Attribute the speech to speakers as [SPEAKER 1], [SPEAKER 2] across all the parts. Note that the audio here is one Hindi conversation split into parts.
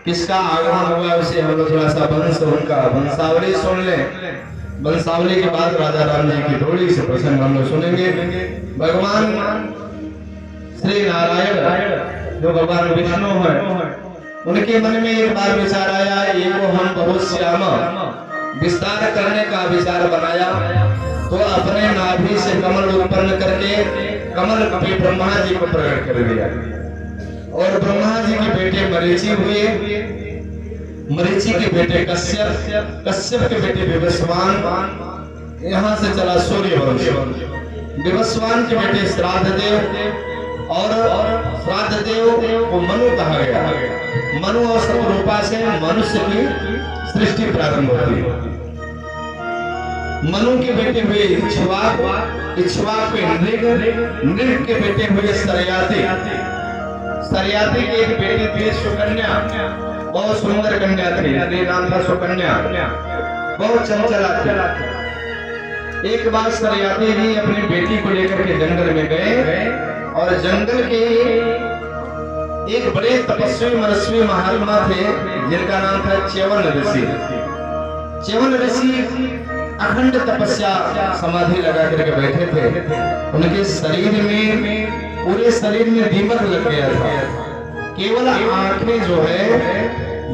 [SPEAKER 1] किसका आगमन हुआ उसे हम लोग थोड़ा सा वंश उनका वंशावली सुन लें। वंशावली के बाद राजा राम जी की थोड़ी सी प्रसंग हम लोग सुनेंगे। भगवान श्री नारायण जो भगवान विष्णु है, उनके मन में एक बार विचार आया, एको हम बहुत श्याम विस्तार करने का विचार बनाया। तो अपने नाभि से कमल उत्पन्न करके कमल पे ब्रह्मा जी को प्रकट कर दिया। और ब्रह्मा जी के बेटे मरीचि हुए, मरीचि के बेटे कश्यप, कश्यप के बेटे विवस्वान, यहाँ से चला सूर्यवंश। विवस्वान के बेटे श्राद्ध देव और श्राद्ध देव को मनु कहा गया। मनु और शतरूपा से मनुष्य की सृष्टि प्रारंभ होती है। मनु के बेटे हुए इक्ष्वाक, इक्ष्वाक के नृग, नृग के बेटे हुए सरयाति, सरयाति की एक बेटी थी सुकन्या, बहुत सुंदर कन्या थी, नाम था सुकन्या, बहुत चंचला थी। एक बार सरयाति भी अपनी बेटी को लेकर के जंगल में गए और जंगल के एक बड़े तपस्वी मनस्वी महात्मा थे जिनका नाम था च्यवन ऋषि। च्यवन ऋषि अखंड तपस्या समाधि लगा करके बैठे थे। उनके शरीर में, पूरे शरीर में दीमक लग गया था। केवल आंखें जो है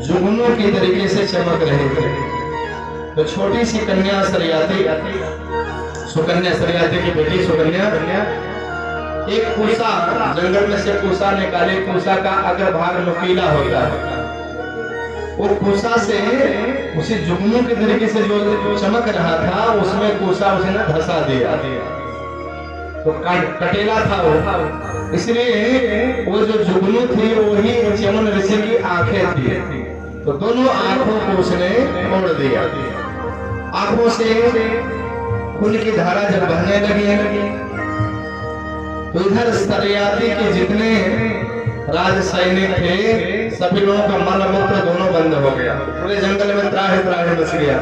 [SPEAKER 1] जुगनों की तरीके से चमक रहे थे। तो छोटी सी कन्या सरयाति, सुकन्या, सरयाति की बेटी सुकन्या, एक पूसा जंगल में से पूसा निकाले। पूसा का अग्रभाग नुकीला होता है। वो पूसा से उसे जुगनू के तरीके से जो चमक रहा था उसमें पूसा उसने धसा दिया। तो कटेला था वो, इसलिए वो जो जुगनू थी वही च्यवन ऋषि की आंखें थी। तो दोनों आंखों को उसने तोड़ दिया। आंखों से खून की धारा जब बहने लगी तो इधर सरयाति के जितने राज सैनिक थे सभी लोगों का मल मूत्र दोनों बंद हो गया। पूरे जंगल में त्राहि त्राहि मच गया।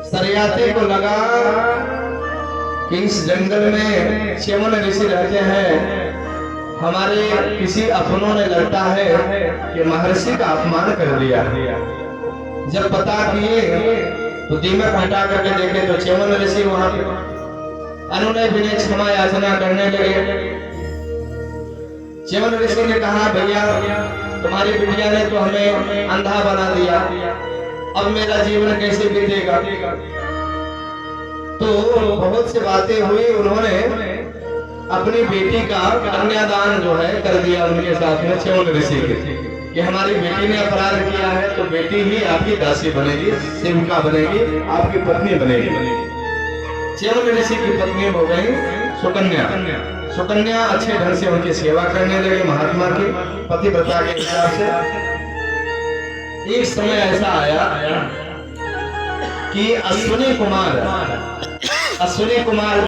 [SPEAKER 1] सरयाति को लगा कि इस जंगल में च्यवन ऋषि रहते हैं, हमारे किसी अपनों ने लगता है कि महर्षि का अपमान कर दिया। जब पता किए तो दीमक हटा करके देखे तो च्यवन ऋषि वहां अनुनय विनय क्षमा याचना करने लगे। च्यवन ऋषि ने कहा, भैया तुम्हारी बिटिया ने तो हमें अंधा बना दिया, अब मेरा जीवन कैसे बीतेगा। तो बहुत सी बातें हुई। उन्होंने अपनी बेटी का कन्यादान जो है कर दिया उनके साथ में च्यवन ऋषि के, कि हमारी बेटी ने अपराध किया है तो बेटी ही आपकी दासी बनेगी, सेविका बनेगी, आपकी पत्नी बनेगी। च्यवन ऋषि की पत्नी हो गई सुकन्या। सुकन्या अच्छे ढंग से उनकी सेवा करने लगी महात्मा की, पतिव्रता के हिसाब से। एक समय ऐसा आया कि अश्विनी कुमार